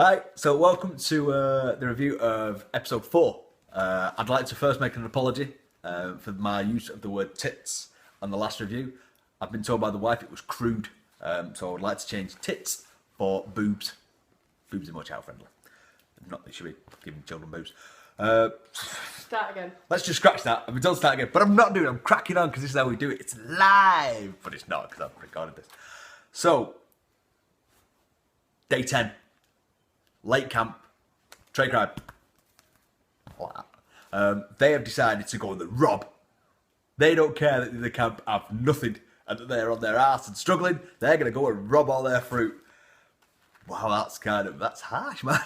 Hi, so welcome to the review of episode 4. I'd like to first make an apology for my use of the word tits on the last review. I've been told by the wife it was crude, so I would like to change tits for boobs. Boobs are more child friendly. Not that you should be giving children boobs. Start again. Let's just scratch that. I've been told to start again, but I'm not doing it. I'm cracking on because this is how we do it. It's live, but it's not because I've recorded this. So, day 10. Lake camp, trade crime. They have decided to go on the rob. They don't care that the camp have nothing and that they're on their arse and struggling. They're going to go and rob all their fruit. Wow, that's harsh, man.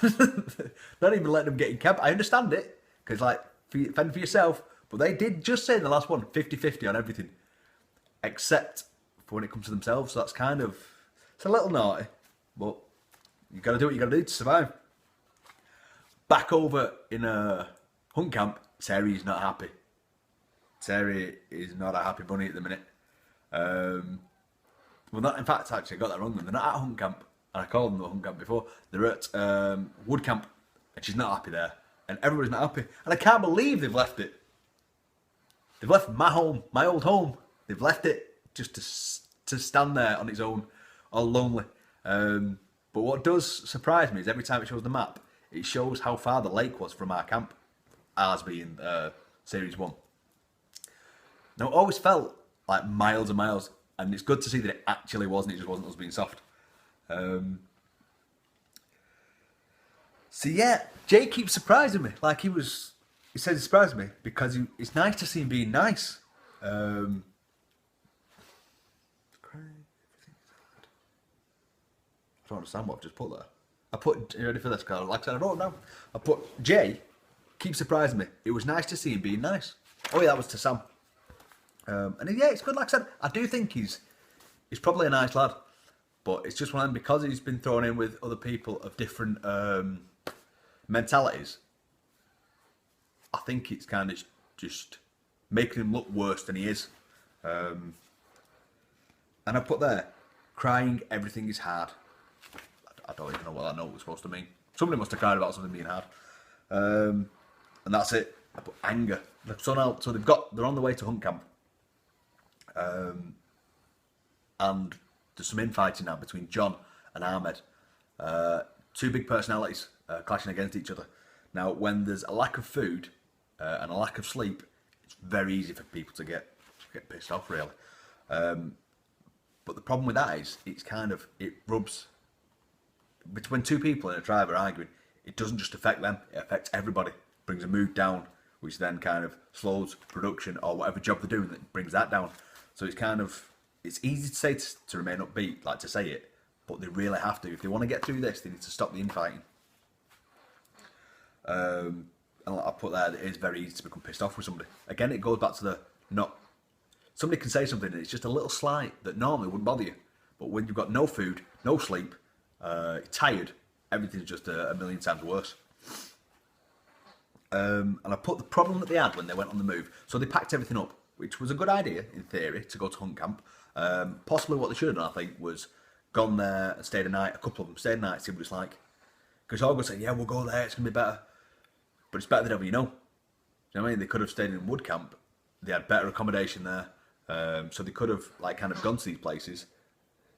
Not even letting them get in camp. I understand it, because fend for yourself. But they did just say in the last one, 50-50 on everything. Except for when it comes to themselves. So it's a little naughty. But you got to do what you got to do to survive. Back over in a hunt camp, Terry is not happy. Terry is not a happy bunny at the minute. In fact, actually, I got that wrong. They're not at hunt camp, and I called them the hunt camp before. They're at wood camp, and she's not happy there, and everybody's not happy. And I can't believe they've left it. They've left my home, my old home. They've left it just to stand there on its own, all lonely. But what does surprise me is every time it shows the map, it shows how far the lake was from our camp, ours being Series 1. Now, it always felt like miles and miles, and it's good to see that it actually wasn't, it just wasn't us being soft. So yeah, Jay keeps surprising me. He says he surprised me because it's nice to see him being nice. I don't understand what I've just put there. You ready for this? Because like I said, I don't know. I put, Jay keeps surprising me. It was nice to see him being nice. Oh yeah, that was to Sam. And yeah, it's good. Like I said, I do think he's probably a nice lad. But it's just one of them, because he's been thrown in with other people of different mentalities. I think it's kind of just making him look worse than he is. And I put there, crying, everything is hard. I don't even know what that note was supposed to mean. Somebody must have cried about something being hard. And that's it. I put anger. So they're on the way to hunt camp. And there's some infighting now between John and Ahmed. Two big personalities clashing against each other. Now, when there's a lack of food and a lack of sleep, it's very easy for people to get pissed off, really. But the problem with that is it rubs. When two people in a tribe are arguing, it doesn't just affect them, it affects everybody. It brings a mood down, which then kind of slows production or whatever job they're doing, that brings that down. So it's easy to say to remain upbeat, like to say it, but they really have to. If they want to get through this, they need to stop the infighting. And I put there that it is very easy to become pissed off with somebody. Again, it goes back to somebody can say something and it's just a little slight that normally wouldn't bother you. But when you've got no food, no sleep, you're tired, everything's just a million times worse. And I put the problem that they had when they went on the move. So they packed everything up, which was a good idea in theory to go to hunt camp. Possibly what they should have done, I think, was gone there and stayed a night. A couple of them stayed a night, see what it's like. Because all go say, yeah, we'll go there, it's gonna be better. But it's better than ever you know. You know what I mean? They could have stayed in wood camp. They had better accommodation there, so they could have gone to these places,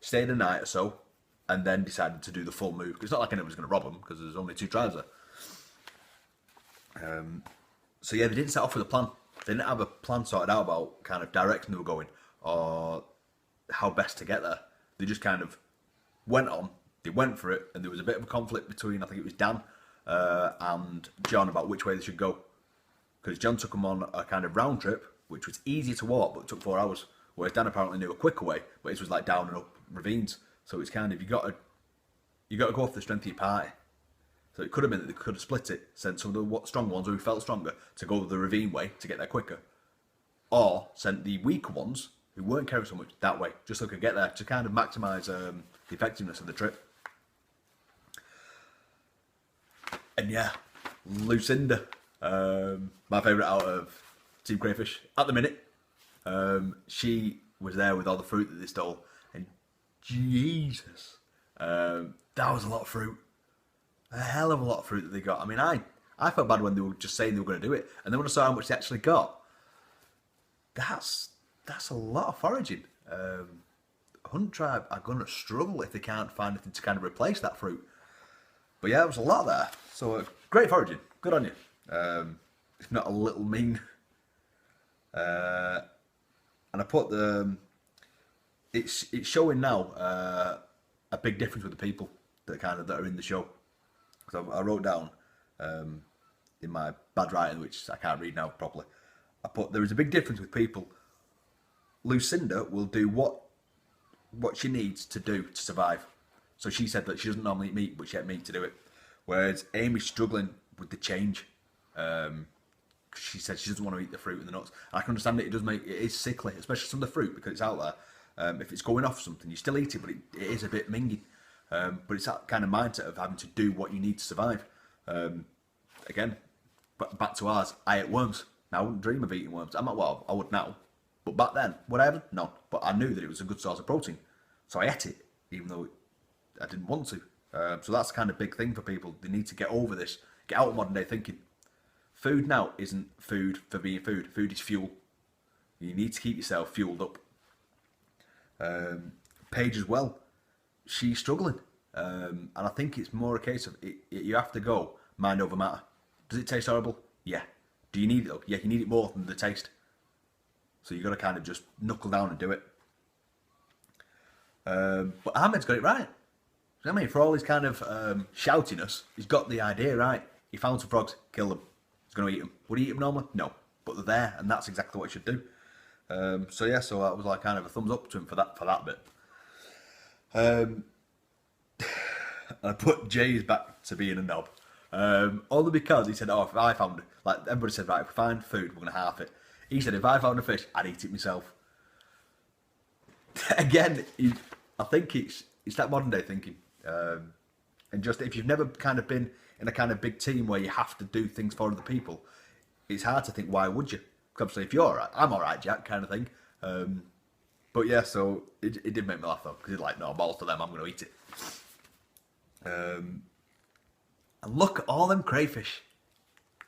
stayed a night or so, and then decided to do the full move. Because it's not like anyone was going to rob them, because there's only two tribes there. So yeah, they didn't set off with a plan. They didn't have a plan sorted out about kind of direction they were going or how best to get there. They just kind of went on. They went for it, and there was a bit of a conflict between, I think it was Dan and John, about which way they should go. Because John took them on a kind of round trip, which was easy to walk, but it took 4 hours. Whereas Dan apparently knew a quicker way, but it was like down and up ravines. So it's kind of, you got to go off the strength of your party. So it could have been that they could have split it, sent some of the strong ones who felt stronger to go the ravine way to get there quicker, or sent the weaker ones who weren't carrying so much that way, just so they could get there to kind of maximise the effectiveness of the trip. And yeah, Lucinda, my favourite out of Team Crayfish at the minute. She was there with all the fruit that they stole, and Jesus, that was a lot of fruit. a hell of a lot of fruit that they got. I mean, I felt bad when they were just saying they were going to do it, and then when I saw how much they actually got, that's a lot of foraging. Hunt Tribe are going to struggle if they can't find anything to kind of replace that fruit. But yeah, it was a lot there. So great foraging. Good on you. It's not a little mean. And I put the. It's showing now a big difference with the people that are in the show. So I wrote down in my bad writing, which I can't read now properly. I put there is a big difference with people. Lucinda will do what she needs to do to survive. So she said that she doesn't normally eat meat, but she had meat to do it. Whereas Amy's struggling with the change. She said she doesn't want to eat the fruit and the nuts. I can understand it. It is sickly, especially some of the fruit because it's out there. If it's going off something, you still eat it, but it is a bit mingy. But it's that kind of mindset of having to do what you need to survive. Again, but back to ours. I ate worms. Now I wouldn't dream of eating worms. I would now. But back then, whatever, no. But I knew that it was a good source of protein. So I ate it, even though I didn't want to. So that's kind of big thing for people. They need to get over this. Get out of modern day thinking. Food now isn't food for being food. Food is fuel. You need to keep yourself fueled up. Paige as well. She's struggling. And I think it's more a case of you have to go mind over matter. Does it taste horrible? Yeah. Do you need it though? Yeah, you need it more than the taste. So you've got to kind of just knuckle down and do it. But Ahmed's got it right. I mean, for all his kind of shoutiness, he's got the idea right. He found some frogs, killed them. He's going to eat them. Would he eat them normally? No. But they're there, and that's exactly what he should do. So that was like kind of a thumbs up to him for that bit. I put Jay's back to being a knob. Only because he said, if I found, like everybody said, right, if we find food, we're going to half it. He said, if I found a fish, I'd eat it myself. Again, I think it's that modern day thinking. And just if you've never kind of been in a kind of big team where you have to do things for other people, it's hard to think, why would you? Because obviously if you're alright, I'm alright, Jack, kind of thing. But yeah, so it did make me laugh though, because it's like, no, balls to them, I'm going to eat it. And look at all them crayfish.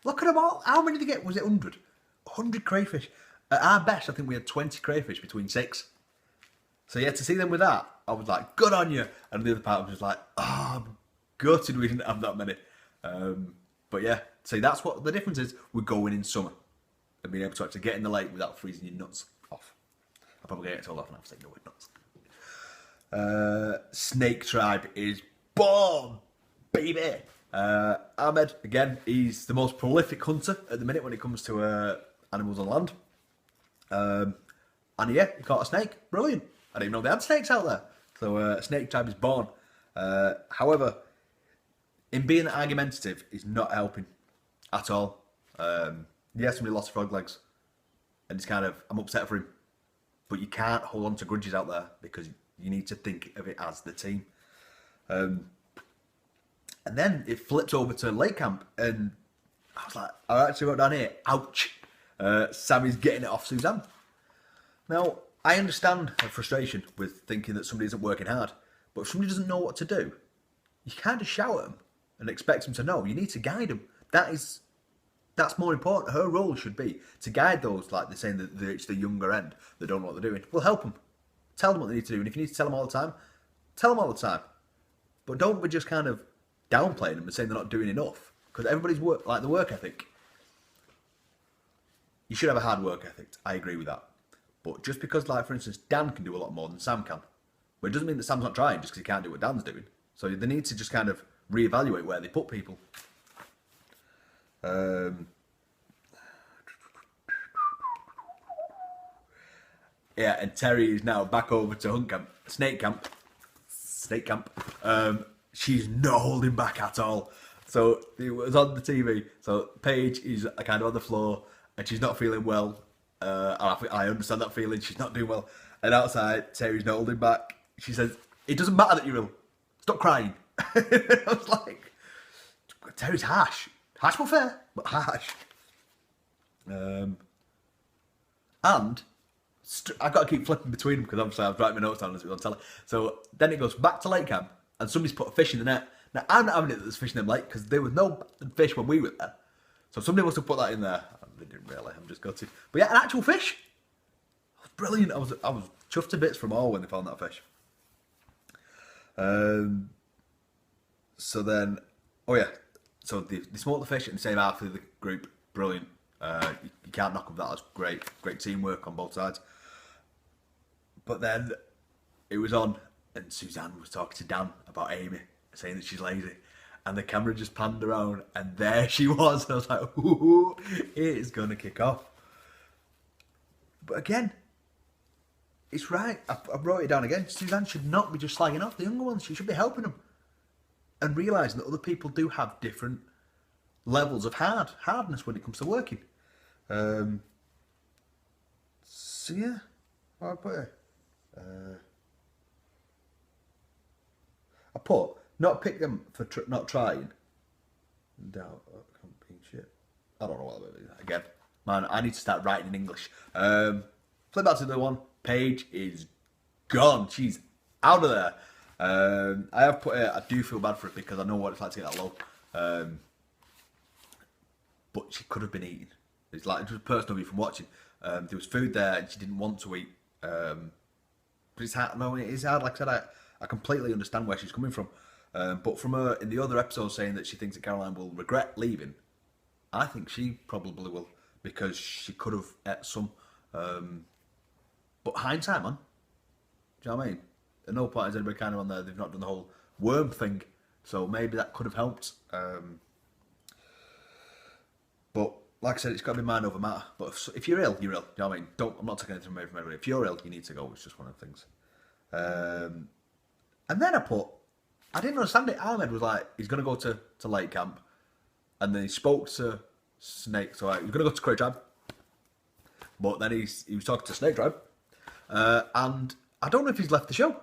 Look at them all. How many did they get? Was it 100? 100 crayfish. At our best, I think we had 20 crayfish between 6. So yeah, to see them with that, I was like, good on you. And the other part was just like, I'm gutted we didn't have that many. But yeah, see, that's what the difference is. We're going in summer and being able to actually get in the lake without freezing your nuts off. I'll probably get it told off and I've said no with nuts. Snake Tribe is born, baby. Ahmed, again, he's the most prolific hunter at the minute when it comes to animals on land. And yeah, he caught a snake. Brilliant. I didn't even know they had snakes out there. So Snake Tribe is born. However, in being argumentative is not helping at all. Yeah, somebody lost frog legs. And it's kind of, I'm upset for him. But you can't hold on to grudges out there because you need to think of it as the team. And then it flipped over to Lake Camp, and I was like, I actually wrote down here, ouch. Sammy's getting it off Suzanne. Now, I understand her frustration with thinking that somebody isn't working hard, but if somebody doesn't know what to do, you can't just shout at them and expect them to know. You need to guide them. That's more important. Her role should be to guide those, like they're saying that it's the younger end that don't know what they're doing. Well, help them. Tell them what they need to do. And if you need to tell them all the time, tell them all the time. But don't be just kind of downplaying them and saying they're not doing enough. Because everybody's the work ethic. You should have a hard work ethic. I agree with that. But just because, like, for instance, Dan can do a lot more than Sam can. But it doesn't mean that Sam's not trying just because he can't do what Dan's doing. So they need to just kind of reevaluate where they put people. Yeah, and Terry is now back over to Snake Camp. She's not holding back at all. So it was on the TV. So Paige is kind of on the floor and she's not feeling well. I understand that feeling. She's not doing well. And outside, Terry's not holding back. She says, "It doesn't matter that you're ill. Stop crying." I was like, Terry's harsh. Harsh but fair, but harsh. And I've got to keep flipping between them because obviously I've written my notes down as it was on telly. So then it goes back to Lake Camp and somebody's put a fish in the net. Now, I'm not having it that there's fish in them lake because there was no fish when we were there. So somebody must have put that in there. They didn't really, I'm just gutted. But yeah, an actual fish. It was brilliant. I was chuffed to bits from all when they found that fish. So then, oh yeah, so they smoked the fish and same half of the group. Brilliant. You can't knock them. That was great teamwork on both sides. But then it was on, and Suzanne was talking to Dan about Amy, saying that she's lazy, and the camera just panned around, and there she was. And I was like, ooh, it is gonna kick off. But again, it's right. I wrote it down again. Suzanne should not be just slagging off the younger ones. She should be helping them and realising that other people do have different levels of hardness when it comes to working. So yeah, what I put here? I put not pick them for not trying. Doubt shit. I don't know what that is. Again, man, I need to start writing in English. Flip back to the one. Paige is gone. She's out of there. I have put I do feel bad for it because I know what it's like to get that low. But she could have been eating. It's like just personal view from watching. There was food there and she didn't want to eat. But it's hard. No, it is hard. Like I said, I completely understand where she's coming from. But from her in the other episode saying that she thinks that Caroline will regret leaving, I think she probably will because she could have ate some. But hindsight, man. Do you know what I mean? At no point is anybody kind of on there. They've not done the whole worm thing, so maybe that could have helped. But like I said, it's got to be mind over matter. But if you're ill, you're ill. Do you know what I mean? I'm not taking anything away from everybody. If you're ill, you need to go. It's just one of the things. And then I didn't understand it. Ahmed was like, he's going to go to Lake Camp. And then he spoke to Snake. So he's going to go to Cray Tribe. But then he was talking to Snake Tribe. And I don't know if he's left the show.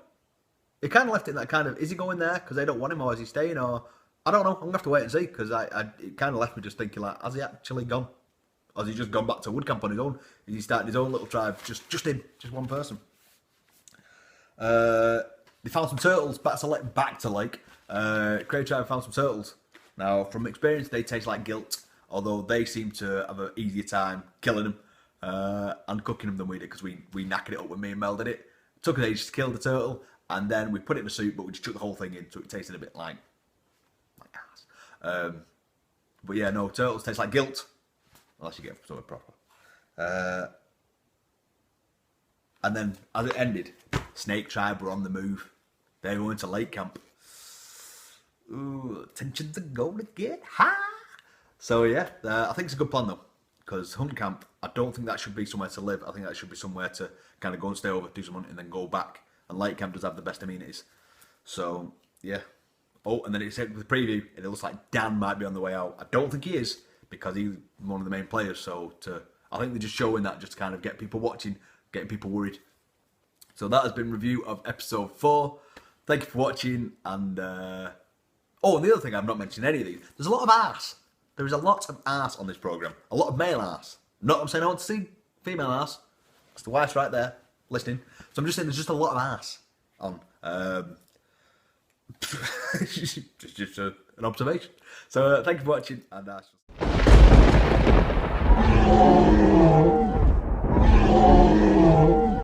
He kind of left it in that kind of, is he going there because they don't want him or is he staying or... I don't know. I'm going to have to wait and see because it kind of left me just thinking like, has he actually gone? Or has he just gone back to Woodcamp on his own? Is he starting his own little tribe? Just one person. They found some turtles back to lake. Cray Tribe found some turtles. Now, from experience, they taste like guilt, although they seem to have an easier time killing them and cooking them than we did because we knackered it up when me and Mel did it. It took us ages to kill the turtle, and then we put it in a soup, but we just took the whole thing in, so it tasted a bit like ass. But yeah, no, turtles taste like guilt, unless you get something proper. And then, as it ended, Snake Tribe were on the move. They're going to Lake Camp. Ooh, tensions are going to get high. So yeah, I think it's a good plan though, because Hunt Camp, I don't think that should be somewhere to live. I think that should be somewhere to kind of go and stay over, do some hunting, and then go back. And Lake Camp does have the best amenities. So yeah. Oh, and then it said with the preview, it looks like Dan might be on the way out. I don't think he is because he's one of the main players. So I think they're just showing that just to kind of get people watching, getting people worried. So that has been review of episode 4. Thank you for watching. And and the other thing, I've not mentioned any of these. There's a lot of arse. There is a lot of arse on this programme. A lot of male arse. Not I'm saying I want to see female arse. That's the wife's right there, listening. So I'm just saying there's just a lot of arse on. just an observation. So thank you for watching. And